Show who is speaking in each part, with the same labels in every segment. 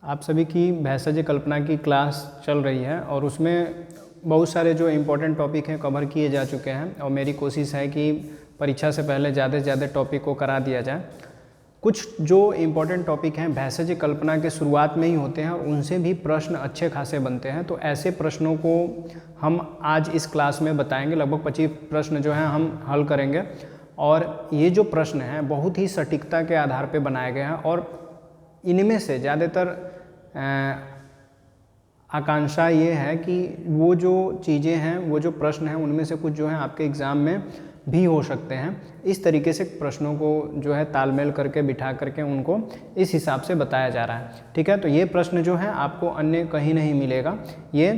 Speaker 1: आप सभी की भेषज कल्पना की क्लास चल रही है और उसमें बहुत सारे जो इम्पोर्टेंट टॉपिक हैं कवर किए जा चुके हैं और मेरी कोशिश है कि परीक्षा से पहले ज़्यादा से ज़्यादा टॉपिक को करा दिया जाए। कुछ जो इम्पोर्टेंट टॉपिक हैं भेषज कल्पना के शुरुआत में ही होते हैं और उनसे भी प्रश्न अच्छे खासे बनते हैं, तो ऐसे प्रश्नों को हम आज इस क्लास में बताएंगे। लगभग 25 प्रश्न जो हैं हम हल करेंगे और ये जो प्रश्न हैं बहुत ही सटीकता के आधार पर बनाए गए हैं और इनमें से ज़्यादातर आकांक्षा ये है कि वो जो चीज़ें हैं, वो जो प्रश्न हैं, उनमें से कुछ जो है आपके एग्ज़ाम में भी हो सकते हैं। इस तरीके से प्रश्नों को जो है तालमेल करके बिठा करके उनको इस हिसाब से बताया जा रहा है। ठीक है, तो ये प्रश्न जो है आपको अन्य कहीं नहीं मिलेगा। ये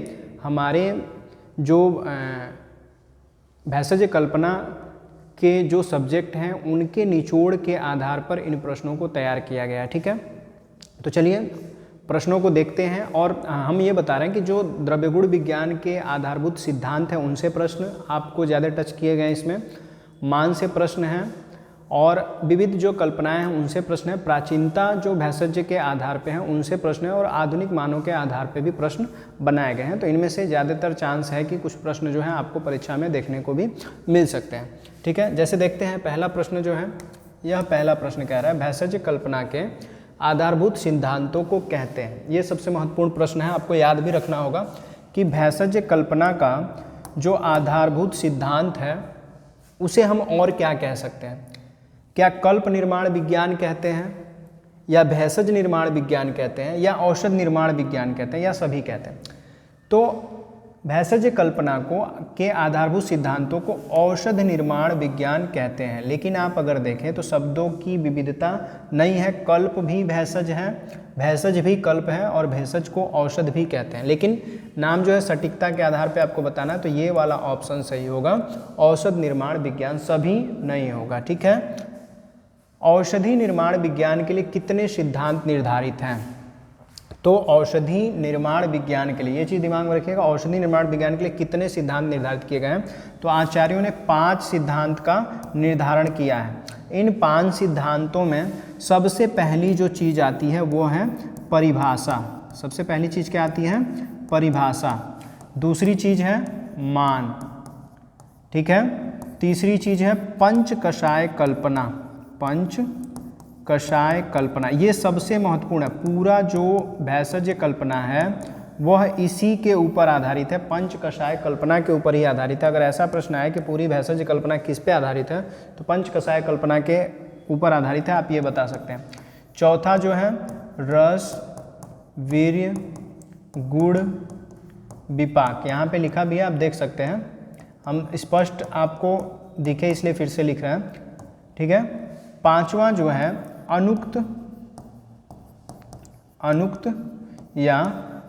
Speaker 1: हमारे जो भेषज कल्पना के जो सब्जेक्ट हैं उनके निचोड़ के आधार पर इन प्रश्नों को तैयार किया गया है। ठीक है, तो चलिए प्रश्नों को देखते हैं और हम ये बता रहे हैं कि जो द्रव्यगुण विज्ञान के आधारभूत सिद्धांत हैं उनसे प्रश्न आपको ज़्यादा टच किए गए। इसमें मान से प्रश्न हैं और विविध जो कल्पनाएं हैं उनसे प्रश्न है। प्राचीनता जो भेषज के आधार पे हैं उनसे प्रश्न है और आधुनिक मानों के आधार पे भी प्रश्न बनाए गए हैं। तो इनमें से ज़्यादातर चांस है कि कुछ प्रश्न जो हैं आपको परीक्षा में देखने को भी मिल सकते हैं। ठीक है, जैसे देखते हैं पहला प्रश्न जो है, यह पहला प्रश्न कह रहा है भेषज कल्पना के आधारभूत सिद्धांतों को कहते हैं। ये सबसे महत्वपूर्ण प्रश्न है, आपको याद भी रखना होगा कि भेषज कल्पना का जो आधारभूत सिद्धांत है उसे हम और क्या कह सकते हैं। क्या कल्प निर्माण विज्ञान कहते हैं, या भेषज निर्माण विज्ञान कहते हैं, या औषध निर्माण विज्ञान कहते हैं, या सभी कहते हैं। तो भेषज कल्पना को के आधारभूत सिद्धांतों को औषध निर्माण विज्ञान कहते हैं। लेकिन आप अगर देखें तो शब्दों की विविधता नहीं है। कल्प भी भेषज है, भेषज भी कल्प है और भेषज को औषध भी कहते हैं। लेकिन नाम जो है सटीकता के आधार पे आपको बताना है, तो ये वाला ऑप्शन सही होगा, औषध निर्माण विज्ञान। सभी नहीं होगा। ठीक है, औषधि निर्माण विज्ञान के लिए कितने सिद्धांत निर्धारित हैं? तो औषधि निर्माण विज्ञान के लिए ये चीज़ दिमाग में रखिएगा, औषधि निर्माण विज्ञान के लिए कितने सिद्धांत निर्धारित किए गए हैं? तो आचार्यों ने 5 सिद्धांत का निर्धारण किया है। इन 5 सिद्धांतों में सबसे पहली जो चीज़ आती है वो है परिभाषा। सबसे पहली चीज़ क्या आती है? परिभाषा। दूसरी चीज़ है मान। ठीक है, तीसरी चीज़ है पंच कषाय कल्पना। पंच कषाय कल्पना ये सबसे महत्वपूर्ण है। पूरा जो भेषज कल्पना है वह इसी के ऊपर आधारित है, पंच कषाय कल्पना के ऊपर ही आधारित है। अगर ऐसा प्रश्न आए कि पूरी भेषज कल्पना किस पे आधारित है, तो पंच कषाय कल्पना के ऊपर आधारित है, आप ये बता सकते हैं। चौथा जो है रस, वीर्य, गुण, विपाक। यहाँ पे लिखा भी है, आप देख सकते हैं। हम स्पष्ट आपको दिखे इसलिए फिर से लिख रहे हैं। ठीक है, पांचवा जो है अनुक्त या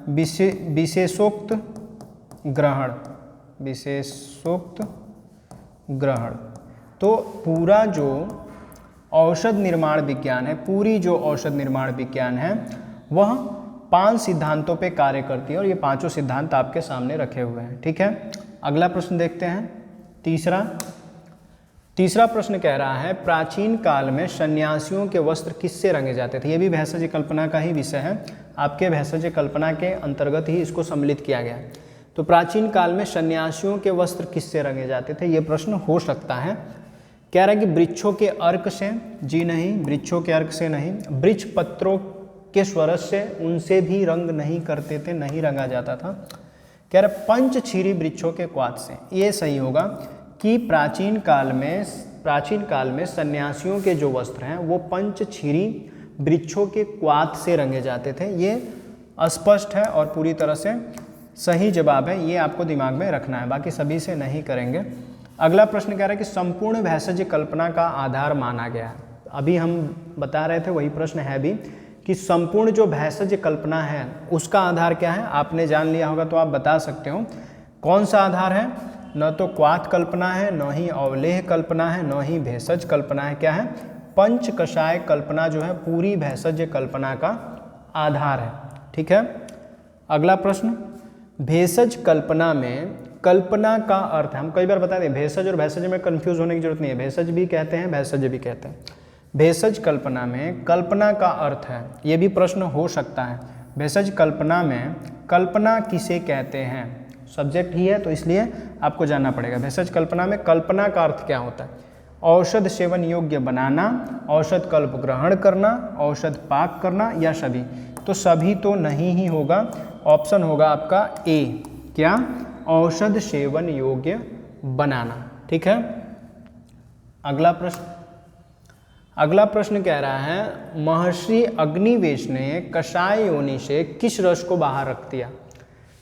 Speaker 1: विशेषोक्त ग्रहण। विशेषोक्त ग्रहण। तो पूरा जो औषध निर्माण विज्ञान है, पूरी जो औषध निर्माण विज्ञान है वह 5 सिद्धांतों पे कार्य करती है और ये पांचों सिद्धांत आपके सामने रखे हुए हैं। ठीक है, अगला प्रश्न देखते हैं। तीसरा प्रश्न कह रहा है प्राचीन काल में सन्यासियों के वस्त्र किससे रंगे जाते थे? ये भी भेषज कल्पना का ही विषय है, आपके भेषज कल्पना के अंतर्गत ही इसको सम्मिलित किया गया है। तो प्राचीन काल में सन्यासियों के वस्त्र किससे रंगे जाते थे? ये प्रश्न हो सकता है। कह रहा है कि वृक्षों के अर्क से। जी नहीं, वृक्षों के अर्क से नहीं। वृक्ष पत्रों के स्वरस से, उनसे भी रंग नहीं करते थे, नहीं रंगा जाता था। कह रहा पंचछीरी वृक्षों के क्वाथ से। ये सही होगा कि प्राचीन काल में सन्यासियों के जो वस्त्र हैं वो पंचछीरी वृक्षों के क्वाथ से रंगे जाते थे। ये स्पष्ट है और पूरी तरह से सही जवाब है, ये आपको दिमाग में रखना है, बाकी सभी से नहीं करेंगे। अगला प्रश्न कह रहा है कि संपूर्ण भेषज कल्पना का आधार माना गया है। अभी हम बता रहे थे, वही प्रश्न है भी कि संपूर्ण जो भेषज कल्पना है उसका आधार क्या है? आपने जान लिया होगा तो आप बता सकते हो कौन सा आधार है। न तो क्वाथ कल्पना है, न ही अवलेह कल्पना है, न ही भेषज कल्पना है। क्या है? पंच कषाय कल्पना जो है पूरी भेषज कल्पना का आधार है। ठीक है, अगला प्रश्न, भेषज कल्पना में कल्पना का अर्थ है। हम कई बार बता दें भेषज और भेषज में कंफ्यूज होने की जरूरत नहीं है, भेषज भी कहते हैं, भेषज भी कहते हैं। भेषज कल्पना में कल्पना का अर्थ है, ये भी प्रश्न हो सकता है। भेषज कल्पना में कल्पना किसे कहते हैं? सब्जेक्ट ही है तो इसलिए आपको जानना पड़ेगा। भेषज कल्पना में कल्पना का अर्थ क्या होता है? औषध सेवन योग्य बनाना, औषध कल्प ग्रहण करना, औषध पाक करना या सभी? तो सभी तो नहीं ही होगा, ऑप्शन होगा आपका ए, क्या? औषध सेवन योग्य बनाना। ठीक है, अगला प्रश्न कह रहा है महर्षि अग्निवेश ने कषाय योनि से किस रस को बाहर रख दिया?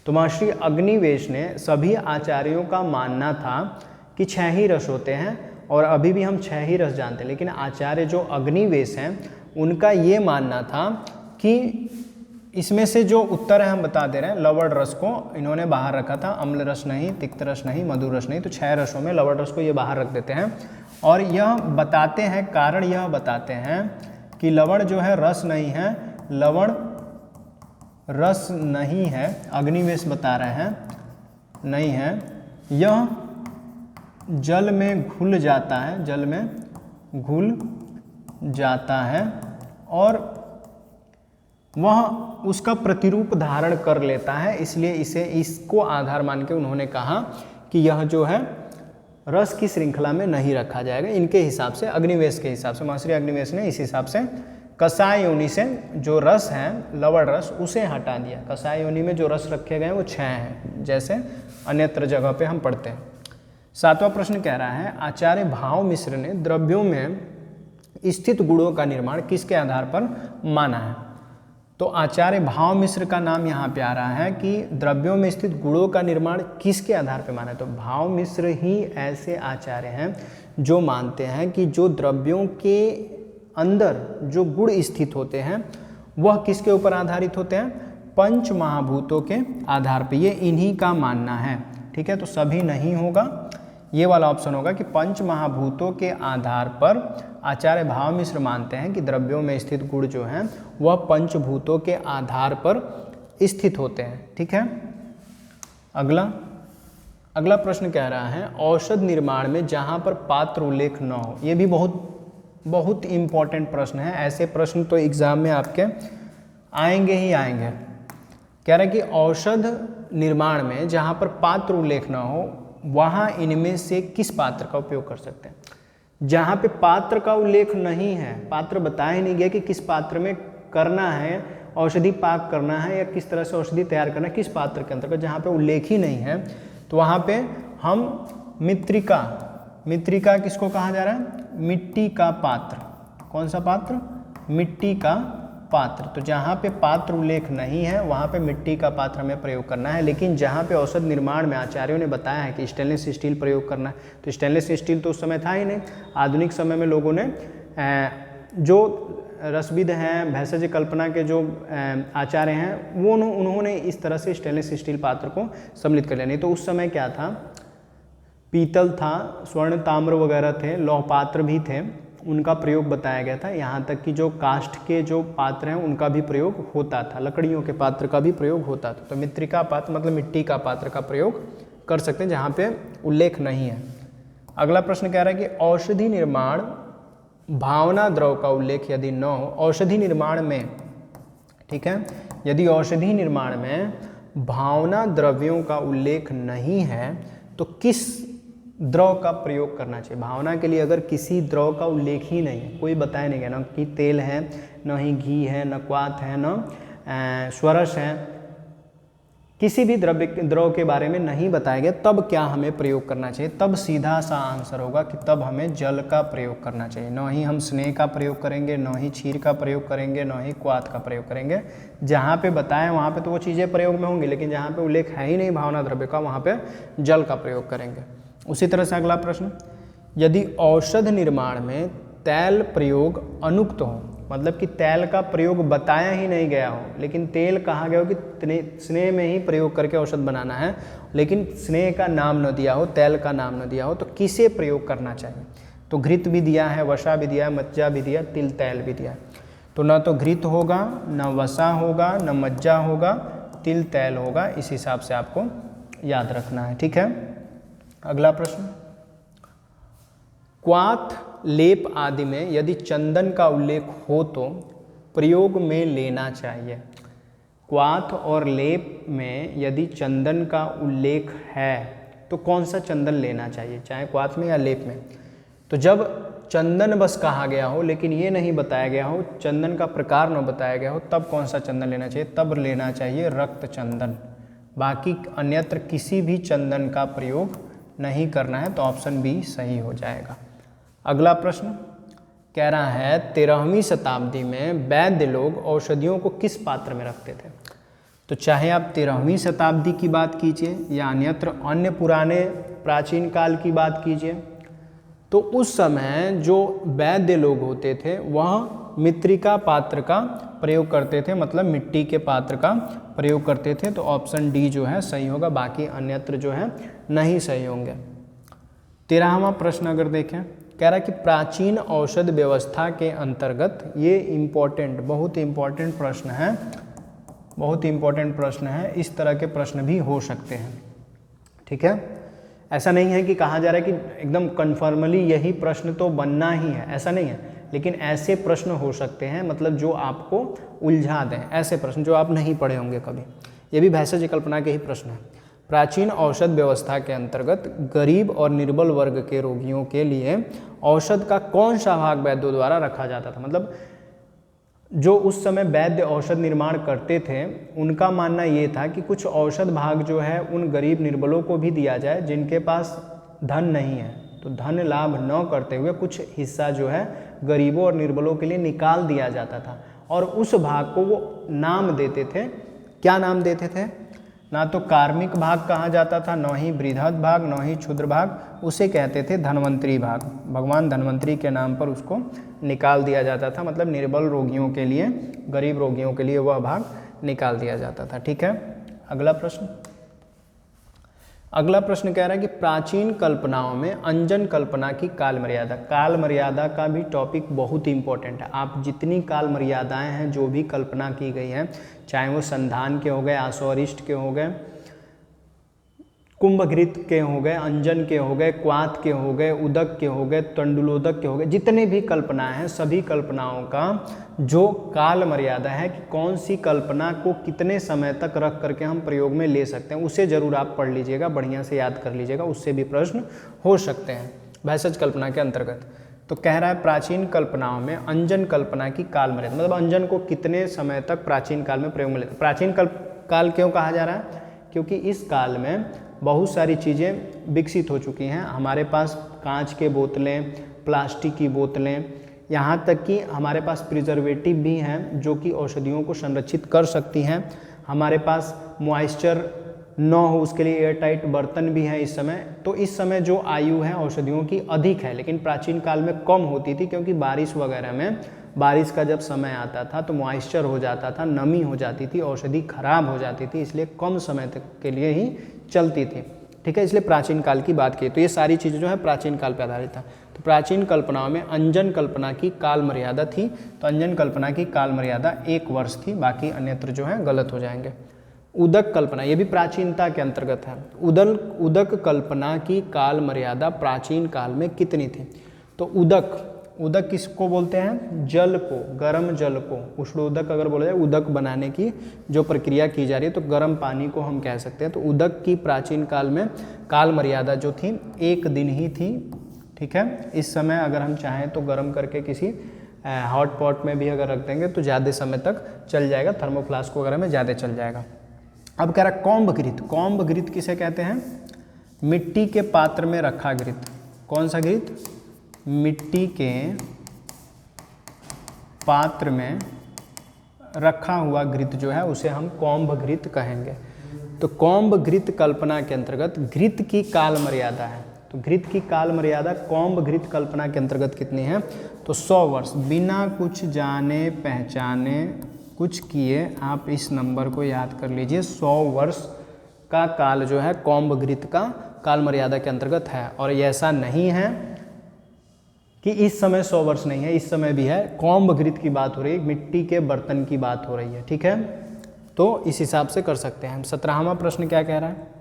Speaker 1: तो महर्षि अग्निवेश ने, सभी आचार्यों का मानना था कि 6 ही रस होते हैं और अभी भी हम 6 ही रस जानते हैं, लेकिन आचार्य जो अग्निवेश हैं उनका ये मानना था कि इसमें से जो उत्तर है हम बता दे रहे हैं, लवण रस को इन्होंने बाहर रखा था, अम्ल रस नहीं, तिक्त रस नहीं, मधुर रस नहीं, तो 6 रसों में लवण रस को ये बाहर रख देते हैं। और यह बताते हैं, कारण यह बताते हैं कि लवण जो है रस नहीं है, लवण रस नहीं है, अग्निवेश बता रहे हैं नहीं है, यह जल में घुल जाता है, जल में घुल जाता है और वह उसका प्रतिरूप धारण कर लेता है, इसलिए इसको आधार मान के उन्होंने कहा कि यह जो है रस की श्रृंखला में नहीं रखा जाएगा। इनके हिसाब से, अग्निवेश के हिसाब से, महर्षि अग्निवेश ने इस हिसाब से कषाय योनि से जो रस है लवण रस उसे हटा दिया। कषाय योनि में जो रस रखे गए वो 6 हैं, जैसे अन्यत्र जगह पे हम पढ़ते हैं। 7वां प्रश्न कह रहा है आचार्य भाव मिश्र ने द्रव्यों में स्थित गुणों का निर्माण किसके आधार पर माना है? तो आचार्य भाव मिश्र का नाम यहाँ पे आ रहा है कि द्रव्यों में स्थित गुणों का निर्माण किसके आधार पर माना है? तो भाव मिश्र ही ऐसे आचार्य हैं जो मानते हैं कि जो द्रव्यों के अंदर जो गुण स्थित होते हैं वह किसके ऊपर आधारित होते हैं? पंच महाभूतों के आधार पर। ये इन्हीं का मानना है। ठीक है, तो सभी नहीं होगा, ये वाला ऑप्शन होगा कि पंच महाभूतों के आधार पर आचार्य भाव मिश्र मानते हैं कि द्रव्यों में स्थित गुण जो हैं वह पंचभूतों के आधार पर स्थित होते हैं। ठीक है, अगला प्रश्न कह रहा है औषध निर्माण में जहां पर पात्र उल्लेख न हो। ये भी बहुत इंपॉर्टेंट प्रश्न है। ऐसे प्रश्न तो एग्जाम में आपके आएंगे ही आएंगे। कह रहा है कि औषध निर्माण में जहां पर पात्र उल्लेख न हो वहाँ इनमें से किस पात्र का उपयोग कर सकते हैं? जहाँ पे पात्र का उल्लेख नहीं है, पात्र बताया नहीं गया कि किस पात्र में करना है, औषधि पाक करना है या किस तरह से औषधि तैयार करना है, किस पात्र के अंतर्गत, जहाँ पे उल्लेख ही नहीं है तो वहाँ पे हम मित्रिका किसको कहा जा रहा है? मिट्टी का पात्र। कौन सा पात्र? मिट्टी का पात्र। तो जहाँ पे पात्र उल्लेख नहीं है वहाँ पे मिट्टी का पात्र हमें प्रयोग करना है। लेकिन जहाँ पे औषध निर्माण में आचार्यों ने बताया है कि स्टेनलेस स्टील प्रयोग करना है, तो स्टेनलेस स्टील तो उस समय था ही नहीं। आधुनिक समय में लोगों ने जो रसविद हैं, भेषज कल्पना के जो आचार्य हैं वो उन्होंने इस तरह से स्टेनलेस स्टील पात्र को सम्मिलित कर लिया। नहीं तो उस समय क्या था, पीतल था, स्वर्ण ताम्र वगैरह थे, लौह पात्र भी थे, उनका प्रयोग बताया गया था। यहाँ तक कि जो काष्ठ के जो पात्र हैं उनका भी प्रयोग होता था, लकड़ियों के पात्र का भी प्रयोग होता था। तो मित्रिका पात्र मतलब मिट्टी का पात्र का प्रयोग कर सकते हैं जहाँ पे उल्लेख नहीं है। अगला प्रश्न कह रहा है कि औषधि निर्माण भावना द्रव का उल्लेख यदि न हो, औषधि निर्माण में, ठीक है, यदि औषधि निर्माण में भावना द्रव्यों का उल्लेख नहीं है तो किस द्रव का प्रयोग करना चाहिए? भावना के लिए अगर किसी द्रव का उल्लेख ही नहीं है, कोई बताया नहीं गया, न कि तेल है, न ही घी है, न क्वाथ है, न स्वरस है, किसी भी द्रव के बारे में नहीं बताया गया, तब क्या हमें प्रयोग करना चाहिए? तब सीधा सा आंसर होगा कि तब हमें जल का प्रयोग करना चाहिए। न ही हम स्नेह का प्रयोग करेंगे, न ही क्षीर का प्रयोग करेंगे, न ही क्वाथ का प्रयोग करेंगे। जहाँ पे बताएं वहाँ पे तो वो चीज़ें प्रयोग में होंगी, लेकिन जहाँ पे उल्लेख है ही नहीं भावना द्रव्य का वहाँ पे जल का प्रयोग करेंगे। उसी तरह से अगला प्रश्न, यदि औषध निर्माण में तैल प्रयोग अनुक्त हो, मतलब कि तैल का प्रयोग बताया ही नहीं गया हो, लेकिन तेल कहा गया हो कि स्नेह में ही प्रयोग करके औषध बनाना है, लेकिन स्नेह का नाम न दिया हो, तैल का नाम न दिया हो, तो किसे प्रयोग करना चाहिए? तो घृत भी दिया है, वसा भी दिया है, मज्जा भी दिया, तिल तैल भी दिया है। तो न तो घृत होगा, न वसा होगा, न मज्जा होगा, तिल तैल होगा। इस हिसाब से आपको याद रखना है। ठीक है, अगला प्रश्न, क्वाथ लेप आदि में यदि चंदन का उल्लेख हो तो प्रयोग में लेना चाहिए। क्वाथ और लेप में यदि चंदन का उल्लेख है तो कौन सा चंदन लेना चाहिए, चाहे क्वाथ में या लेप में। तो जब चंदन बस कहा गया हो लेकिन ये नहीं बताया गया हो, चंदन का प्रकार न बताया गया हो, तब कौन सा चंदन लेना चाहिए, तब लेना चाहिए रक्त चंदन। बाकी अन्यत्र किसी भी चंदन का प्रयोग नहीं करना है, तो ऑप्शन बी सही हो जाएगा। अगला प्रश्न कह रहा है 13वीं शताब्दी में वैद्य लोग औषधियों को किस पात्र में रखते थे। तो चाहे आप 13वीं शताब्दी की बात कीजिए या अन्यत्र अन्य पुराने प्राचीन काल की बात कीजिए, तो उस समय जो वैद्य लोग होते थे वह मृत्तिका पात्र का प्रयोग करते थे, मतलब मिट्टी के पात्र का प्रयोग करते थे। तो ऑप्शन डी जो है सही होगा, बाकी अन्यत्र जो है नहीं सही होंगे। 13वां प्रश्न अगर देखें, कह रहा है कि प्राचीन औषध व्यवस्था के अंतर्गत, ये इम्पोर्टेंट, बहुत इम्पोर्टेंट प्रश्न है, बहुत इम्पोर्टेंट प्रश्न है, इस तरह के प्रश्न भी हो सकते हैं, ठीक है। ऐसा नहीं है कि कहा जा रहा है कि एकदम कन्फर्मली यही प्रश्न तो बनना ही है, ऐसा नहीं है, लेकिन ऐसे प्रश्न हो सकते हैं, मतलब जो आपको उलझा दें, ऐसे प्रश्न जो आप नहीं पढ़े होंगे कभी। ये भी भैषज कल्पना के ही प्रश्न हैं। प्राचीन औषध व्यवस्था के अंतर्गत गरीब और निर्बल वर्ग के रोगियों के लिए औषध का कौन सा भाग वैद्यों द्वारा रखा जाता था। मतलब जो उस समय वैद्य औषध निर्माण करते थे उनका मानना ये था कि कुछ औषध भाग जो है उन गरीब निर्बलों को भी दिया जाए जिनके पास धन नहीं है, तो धन लाभ न करते हुए कुछ हिस्सा जो है गरीबों और निर्बलों के लिए निकाल दिया जाता था, और उस भाग को वो नाम देते थे। क्या नाम देते थे, ना तो कार्मिक भाग कहा जाता था, न ही बृहद भाग, न ही क्षुद्र भाग, उसे कहते थे धन्वंतरी भाग। भगवान धन्वंतरी के नाम पर उसको निकाल दिया जाता था, मतलब निर्बल रोगियों के लिए, गरीब रोगियों के लिए वह भाग निकाल दिया जाता था, ठीक है। अगला प्रश्न, अगला प्रश्न कह रहा है कि प्राचीन कल्पनाओं में अंजन कल्पना की काल मर्यादा। काल मर्यादा का भी टॉपिक बहुत इंपॉर्टेंट है। आप जितनी काल मर्यादाएं हैं, जो भी कल्पना की गई हैं, चाहे वो संधान के हो गए, आसोअरिष्ट के हो गए, कुंभघृत के हो गए, अंजन के हो गए, क्वाथ के हो गए, उदक के हो गए, तंडुलोदक के हो गए, जितने भी कल्पनाएं हैं, सभी कल्पनाओं का जो काल मर्यादा है कि कौन सी कल्पना को कितने समय तक रख करके हम प्रयोग में ले सकते हैं, उसे ज़रूर आप पढ़ लीजिएगा, बढ़िया से याद कर लीजिएगा, उससे भी प्रश्न हो सकते हैं भैषज कल्पना के अंतर्गत। तो कह रहा है प्राचीन कल्पनाओं में अंजन कल्पना की काल मर्यादा, मतलब अंजन को कितने समय तक प्राचीन काल में प्रयोग में लेते। प्राचीन काल क्यों कहा जा रहा है, क्योंकि इस काल में बहुत सारी चीज़ें विकसित हो चुकी हैं। हमारे पास कांच के बोतलें, प्लास्टिक की बोतलें, यहाँ तक कि हमारे पास प्रिजर्वेटिव भी हैं जो कि औषधियों को संरक्षित कर सकती हैं। हमारे पास मॉइस्चर न हो उसके लिए एयरटाइट बर्तन भी हैं इस समय। तो इस समय जो आयु है औषधियों की अधिक है, लेकिन प्राचीन काल में कम होती थी, क्योंकि बारिश वगैरह में, बारिश का जब समय आता था तो मॉइस्चर हो जाता था, नमी हो जाती थी, औषधि खराब हो जाती थी, इसलिए कम समय तक के लिए ही चलती थी, ठीक है। इसलिए प्राचीन काल की बात की, तो ये सारी चीज़ें जो है प्राचीन काल पर आधारित था। तो प्राचीन कल्पनाओं में अंजन कल्पना की काल मर्यादा थी, तो अंजन कल्पना की काल मर्यादा 1 वर्ष थी, बाकी अन्यत्र जो है गलत हो जाएंगे। उदक कल्पना, ये भी प्राचीनता के अंतर्गत है। उदक कल्पना की काल मर्यादा प्राचीन काल में कितनी थी। तो उदक किसको बोलते हैं, जल को, गर्म जल को, उष्णोदक अगर बोला जाए, उदक बनाने की जो प्रक्रिया की जा रही है, तो गर्म पानी को हम कह सकते हैं। तो उदक की प्राचीन काल में काल मर्यादा जो थी 1 दिन ही थी, ठीक है। इस समय अगर हम चाहें तो गर्म करके किसी हॉट पॉट में भी अगर रख देंगे तो ज़्यादा समय तक चल जाएगा, थर्मोफ्लास्क वगैरह में ज़्यादा चल जाएगा। अब कह रहा है कौम्भ घृत किसे कहते हैं, मिट्टी के पात्र में रखा घृत। कौन सा घृत, मिट्टी के पात्र में रखा हुआ घृत जो है उसे हम कौम्भ घृत कहेंगे। तो कौम्भ घृत कल्पना के अंतर्गत घृत की काल मर्यादा है। तो घृत की काल मर्यादा कौम्भ घृत कल्पना के अंतर्गत कितनी है, तो 100 वर्ष। बिना कुछ जाने पहचाने कुछ किए आप इस नंबर को याद कर लीजिए, 100 वर्ष का काल जो है कौम्भ घृत का काल मर्यादा के अंतर्गत है। और ऐसा नहीं है कि इस समय 100 वर्ष नहीं है, इस समय भी है। कौम्भ घृत की बात हो रही है, मिट्टी के बर्तन की बात हो रही है, ठीक है। तो इस हिसाब से कर सकते हैं। 17वां प्रश्न क्या कह रहा है,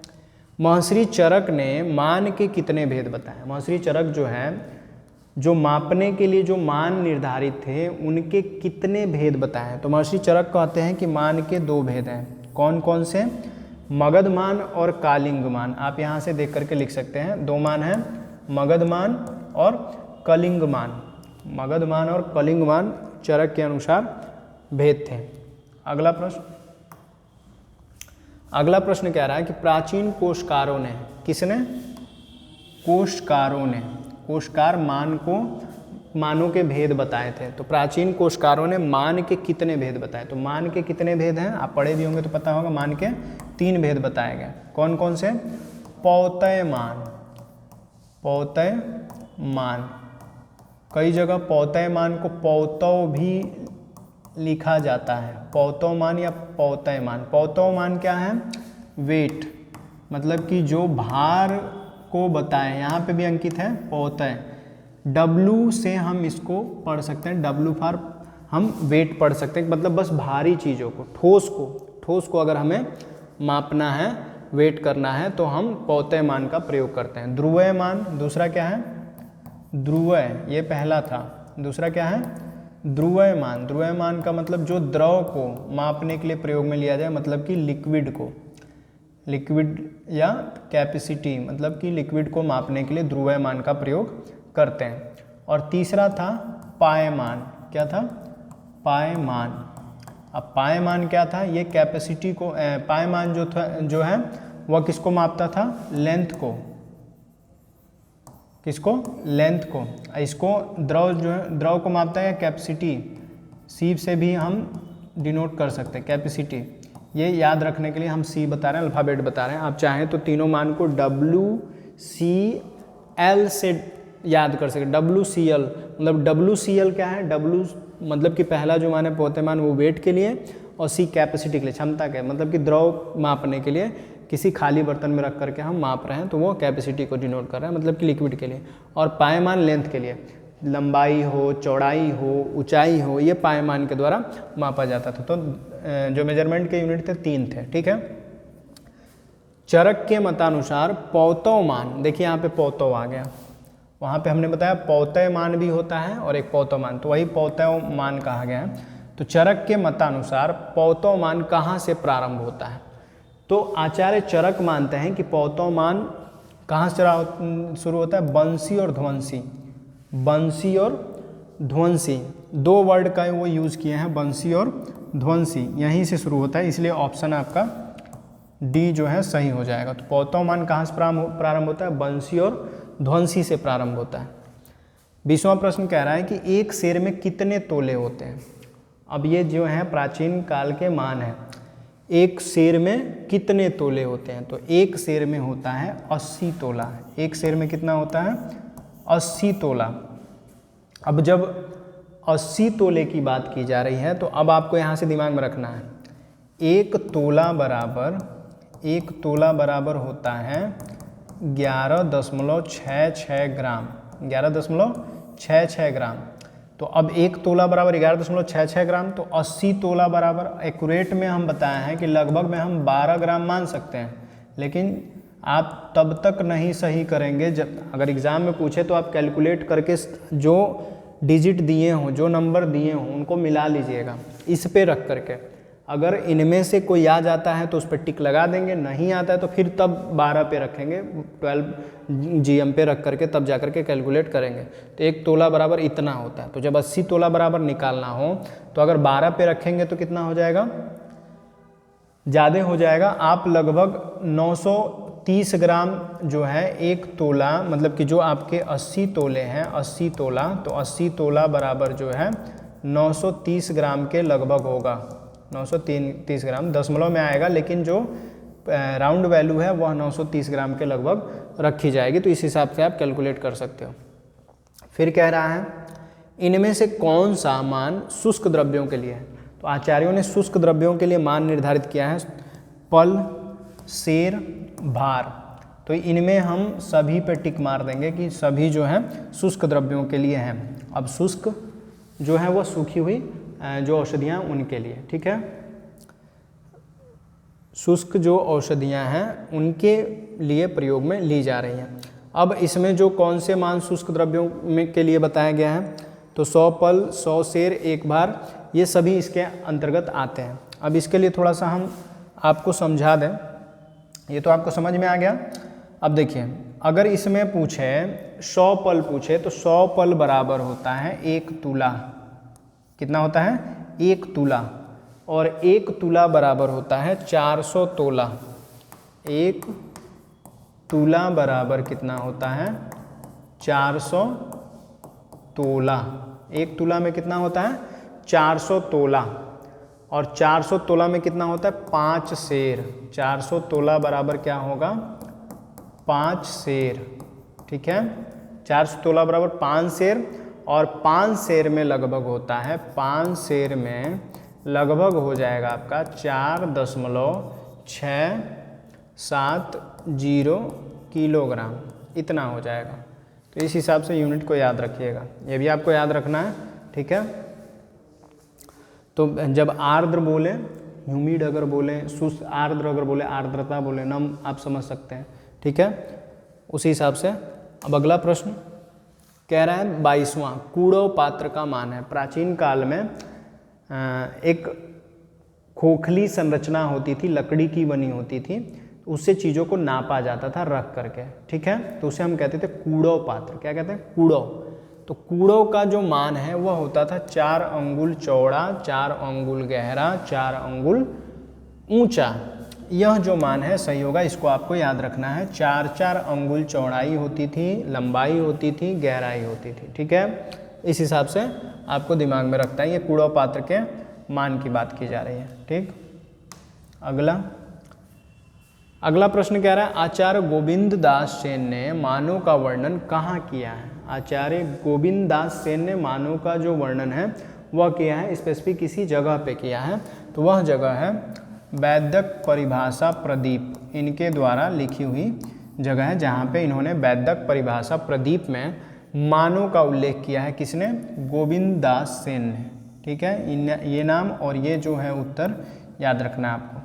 Speaker 1: महर्षि चरक ने मान के कितने भेद बताए। महर्षि चरक जो है जो मापने के लिए जो मान निर्धारित थे उनके कितने भेद बताए हैं। तो महर्षि चरक कहते हैं कि मान के 2 भेद हैं। कौन कौन से? मगध मान और कालिंग मान। आप यहाँ से देख करके लिख सकते हैं। 2 मान हैं, मगध मान और कलिंग मान। मगध मान और कलिंग मान चरक के अनुसार भेद थे। अगला प्रश्न कह रहा है कि प्राचीन कोशकारों ने, किसने? कोशकारों ने, कोशकार मानों के भेद बताए थे। तो प्राचीन कोशकारों ने मान के कितने भेद बताए? तो मान के कितने भेद हैं? आप पढ़े भी होंगे तो पता होगा। मान के 3 भेद बताए गए। कौन कौन से? पौतय मान, पौतय मान। कई जगह पौतय मान को पौतव भी लिखा जाता है। पौतव मान या पौतय मान। पौतव मान क्या है? वेट, मतलब कि जो भार को बताए। यहाँ पे भी अंकित है पौतय। W से हम इसको पढ़ सकते हैं, W फॉर हम वेट पढ़ सकते हैं, मतलब बस भारी चीज़ों को, ठोस को अगर हमें मापना है, वेट करना है तो हम पौतय मान का प्रयोग करते हैं। ध्रुवय मान दूसरा क्या है? ध्रुवय, ये पहला था। दूसरा क्या है? ध्रुवय मान। ध्रुवय मान का मतलब जो द्रव को मापने के लिए प्रयोग में लिया जाए, मतलब कि लिक्विड को, लिक्विड या कैपेसिटी, मतलब कि लिक्विड को मापने के लिए ध्रुवय मान का प्रयोग करते हैं। और तीसरा था पायमान। क्या था? पायमान। अब पायमान क्या था? ये कैपेसिटी को, पायमान जो है वह किसको मापता था? लेंथ को। किसको? लेंथ को। इसको द्रव को मापता है या कैपेसिटी, सी से भी हम डिनोट कर सकते हैं कैपेसिटी। ये याद रखने के लिए हम सी बता रहे हैं, अल्फ़ाबेट बता रहे हैं। आप चाहें तो तीनों मान को WCL से याद कर सकें। WCL मतलब WCL क्या है? W मतलब कि पहला जो मान है पौतय मान, वो वेट के लिए, और C कैपेसिटी के लिए, क्षमता के, मतलब कि द्रव मापने के लिए किसी खाली बर्तन में रख करके हम माप रहे हैं तो वो कैपेसिटी को डिनोट कर रहे हैं, मतलब कि लिक्विड के लिए। और पायमान लेंथ के लिए, लंबाई हो, चौड़ाई हो, ऊंचाई हो, ये पायमान के द्वारा मापा जाता था। तो जो मेजरमेंट के यूनिट थे 3 थे। ठीक है। चरक के मतानुसार पौतव मान, देखिए यहाँ पे पौतव आ गया, वहाँ पे हमने बताया पौतय मान भी होता है और एक पौतव मान, तो वही पौतव मान कहा गया है। तो चरक के मतानुसार पौतव मान कहाँ से प्रारंभ होता है? तो आचार्य चरक मानते हैं कि पौतव मान कहाँ से शुरू होता है? बंसी और ध्वंसी। बंसी और ध्वंसी 2 वर्ड का वो यूज़ किए हैं, बंसी और ध्वंसी, यहीं से शुरू होता है, इसलिए ऑप्शन आपका डी जो है सही हो जाएगा। तो पौतव मान कहाँ से प्रारंभ होता है? बंसी और ध्वंसी से प्रारंभ होता है। 20वां प्रश्न कह रहा है कि एक सेर में कितने तोले होते हैं? अब ये जो है प्राचीन काल के मान है। एक सेर में कितने तोले होते हैं? तो एक सेर में होता है 80 तोला। एक सेर में कितना होता है? 80 तोला। अब जब 80 तोले की बात की जा रही है तो अब आपको यहाँ से दिमाग में रखना है, एक तोला बराबर होता है 11.66 ग्राम। 11.66 ग्राम। तो अब एक तोला बराबर 11.66 ग्राम, तो 80 तोला बराबर एक्यूरेट में हम बताए हैं कि लगभग में हम 12 ग्राम मान सकते हैं, लेकिन आप तब तक नहीं सही करेंगे जब अगर एग्ज़ाम में पूछे तो आप कैलकुलेट करके जो डिजिट दिए हों, जो नंबर दिए हों, उनको मिला लीजिएगा इस पे रख करके। अगर इनमें से कोई आ जाता है तो उस पर टिक लगा देंगे, नहीं आता है तो फिर तब 12 पे रखेंगे, 12 GM पे रख करके तब जा करके कैलकुलेट करेंगे। तो एक तोला बराबर इतना होता है। तो जब 80 तोला बराबर निकालना हो तो अगर 12 पे रखेंगे तो कितना हो जाएगा? ज़्यादा हो जाएगा। आप लगभग 930 ग्राम जो है एक तोला, मतलब कि जो आपके 80 तोले हैं, 80 तोला, तो 80 तोला बराबर जो है 930 ग्राम के लगभग होगा। 930 ग्राम दशमलव में आएगा, लेकिन जो राउंड वैल्यू है वह 930 ग्राम के लगभग रखी जाएगी। तो इस हिसाब से आप कैलकुलेट कर सकते हो। फिर कह रहा है इनमें से कौन सा मान शुष्क द्रव्यों के लिए है? तो आचार्यों ने शुष्क द्रव्यों के लिए मान निर्धारित किया है, पल, सेर, भार। तो इनमें हम सभी पे टिक मार देंगे कि सभी जो है शुष्क द्रव्यों के लिए हैं। अब शुष्क जो है वह सूखी हुई जो औषधियाँ उनके लिए, ठीक है। शुष्क जो औषधियाँ हैं उनके लिए प्रयोग में ली जा रही हैं। अब इसमें जो कौन से मान शुष्क द्रव्यों में के लिए बताया गया है, तो 100 पल, 100 सेर, 1 बार, ये सभी इसके अंतर्गत आते हैं। अब इसके लिए थोड़ा सा हम आपको समझा दें, ये तो आपको समझ में आ गया। अब देखिए, अगर इसमें पूछे 100 पल पूछे तो 100 पल बराबर होता है 1 तुला। कितना होता है? 1 तुला। और 1 तुला बराबर होता है 400 तोला। 1 तुला बराबर कितना होता है? 400 तोला। 1 तुला में कितना होता है? 400 तोला। और 400 तोला में कितना होता है? 5 सेर। 400 तोला बराबर क्या होगा? 5 सेर। ठीक है, 400 तोला बराबर 5 सेर। और 5 सेर में लगभग होता है, 5 सेर में लगभग हो जाएगा आपका 4.670 किलोग्राम, इतना हो जाएगा। तो इस हिसाब से यूनिट को याद रखिएगा, ये भी आपको याद रखना है। ठीक है, तो जब आर्द्र बोले, ह्यूमिड अगर बोले, शुष्क आर्द्र अगर बोले, आर्द्रता बोले, नम, आप समझ सकते हैं। ठीक है, उसी हिसाब से अब अगला प्रश्न कह रहा है 22वां, कूड़ो पात्र का मान है। प्राचीन काल में एक खोखली संरचना होती थी, लकड़ी की बनी होती थी, उससे चीज़ों को नापा जाता था रख करके। ठीक है, तो उसे हम कहते थे कूड़ो पात्र। क्या कहते हैं? कूड़ो। तो कूड़ो का जो मान है वह होता था 4 अंगुल चौड़ा, 4 अंगुल गहरा, 4 अंगुल ऊंचा। यह जो मान है सही होगा, इसको आपको याद रखना है। 4-4 अंगुल चौड़ाई होती थी, लंबाई होती थी, गहराई होती थी। ठीक है, इस हिसाब से आपको दिमाग में रखता है। ये कूड़ो पात्र के मान की बात की जा रही है। ठीक, अगला प्रश्न कह रहा है आचार्य गोविंद दास सेन ने मानों का वर्णन कहाँ किया है? आचार्य गोविंद दास सेन ने मानों का जो वर्णन है वह किया है, स्पेसिफिक किसी जगह पे किया है। तो वह जगह है वैद्यक परिभाषा प्रदीप, इनके द्वारा लिखी हुई जगह है, जहाँ पे इन्होंने वैद्यक परिभाषा प्रदीप में मानों का उल्लेख किया है। किसने? गोविंद दास सेन ने। ठीक है, ये नाम और ये जो है उत्तर याद रखना है आपको।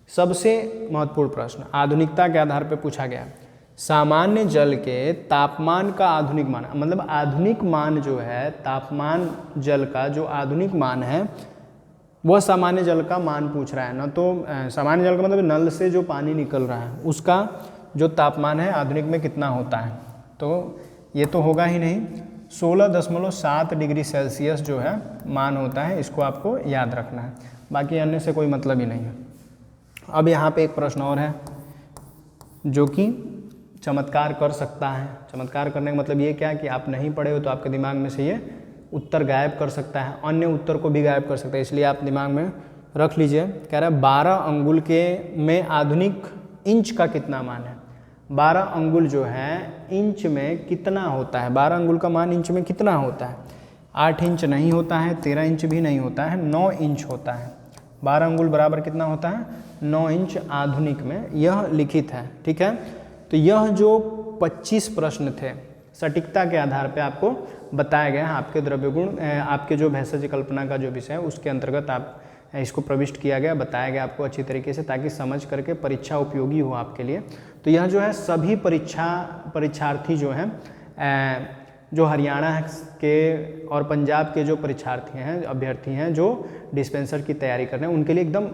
Speaker 1: सबसे महत्वपूर्ण प्रश्न आधुनिकता के आधार पर पूछा गया, सामान्य जल के तापमान का आधुनिक मान, मतलब आधुनिक मान जो है, तापमान जल का जो आधुनिक मान है वह सामान्य जल का मान पूछ रहा है ना। तो सामान्य जल का मतलब नल से जो पानी निकल रहा है उसका जो तापमान है आधुनिक में कितना होता है? तो ये तो होगा ही नहीं, 16.7 डिग्री सेल्सियस जो है मान होता है, इसको आपको याद रखना है, बाकी अन्य से कोई मतलब ही नहीं है। अब यहाँ पे एक प्रश्न और है जो कि चमत्कार कर सकता है। चमत्कार करने का मतलब ये क्या कि आप नहीं पढ़े हो तो आपके दिमाग में से ये उत्तर गायब कर सकता है, अन्य उत्तर को भी गायब कर सकता है, इसलिए आप दिमाग में रख लीजिए। कह रहा है 12 अंगुल के में आधुनिक इंच का कितना मान है? 12 अंगुल जो है इंच में कितना होता है? 12 अंगुल का मान इंच में कितना होता है? 8 इंच नहीं होता है, 13 इंच भी नहीं होता है, 9 इंच होता है। 12 अंगुल बराबर कितना होता है? 9 इंच आधुनिक में, यह लिखित है। ठीक है, तो यह जो 25 प्रश्न थे सटीकता के आधार पे आपको बताया गया है। आपके द्रव्य गुण, आपके जो भेषज कल्पना का जो विषय है उसके अंतर्गत आप इसको प्रविष्ट किया गया, बताया गया आपको अच्छी तरीके से, ताकि समझ करके परीक्षा उपयोगी हो आपके लिए। तो यह जो है सभी परीक्षार्थी जो हैं, जो हरियाणा के और पंजाब के जो परीक्षार्थी हैं, अभ्यर्थी हैं जो डिस्पेंसर की तैयारी कर रहे हैं, उनके लिए एकदम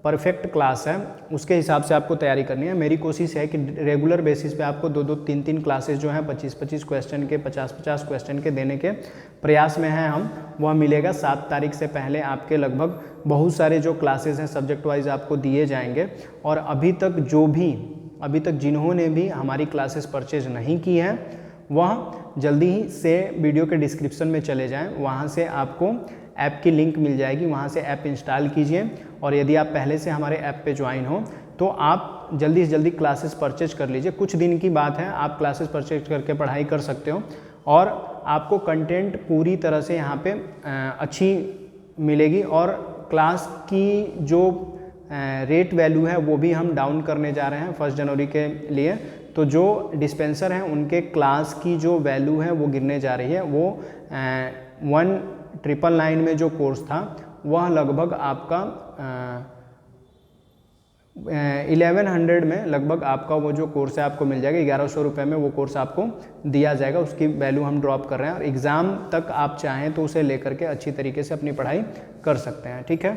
Speaker 1: परफेक्ट क्लास है। उसके हिसाब से आपको तैयारी करनी है। मेरी कोशिश है कि रेगुलर बेसिस पे आपको 2-2, 3-3 क्लासेस जो हैं 25-25 क्वेश्चन के, 50-50 क्वेश्चन के देने के प्रयास में हैं हम। वह मिलेगा 7 तारीख से पहले आपके लगभग बहुत सारे जो क्लासेस हैं सब्जेक्ट वाइज आपको दिए जाएंगे। और अभी तक जिन्होंने भी हमारी क्लासेस परचेज नहीं की हैं वह जल्दी ही से वीडियो के डिस्क्रिप्शन में चले जाएं, वहाँ से आपको ऐप की लिंक मिल जाएगी, वहाँ से ऐप इंस्टॉल कीजिए। और यदि आप पहले से हमारे ऐप पे ज्वाइन हो तो आप जल्दी से जल्दी क्लासेस परचेज कर लीजिए। कुछ दिन की बात है, आप क्लासेस परचेज करके पढ़ाई कर सकते हो और आपको कंटेंट पूरी तरह से यहाँ पे अच्छी मिलेगी। और क्लास की जो रेट वैल्यू है वो भी हम डाउन करने जा रहे हैं 1 जनवरी के लिए। तो जो डिस्पेंसर हैं उनके क्लास की जो वैल्यू है वो गिरने जा रही है। वो 1999 में जो कोर्स था वह लगभग आपका 1100 में लगभग आपका वो जो कोर्स है आपको मिल जाएगा, 1100 रुपये में वो कोर्स आपको दिया जाएगा। उसकी वैल्यू हम ड्रॉप कर रहे हैं और एग्ज़ाम तक आप चाहें तो उसे लेकर के अच्छी तरीके से अपनी पढ़ाई कर सकते हैं, ठीक है।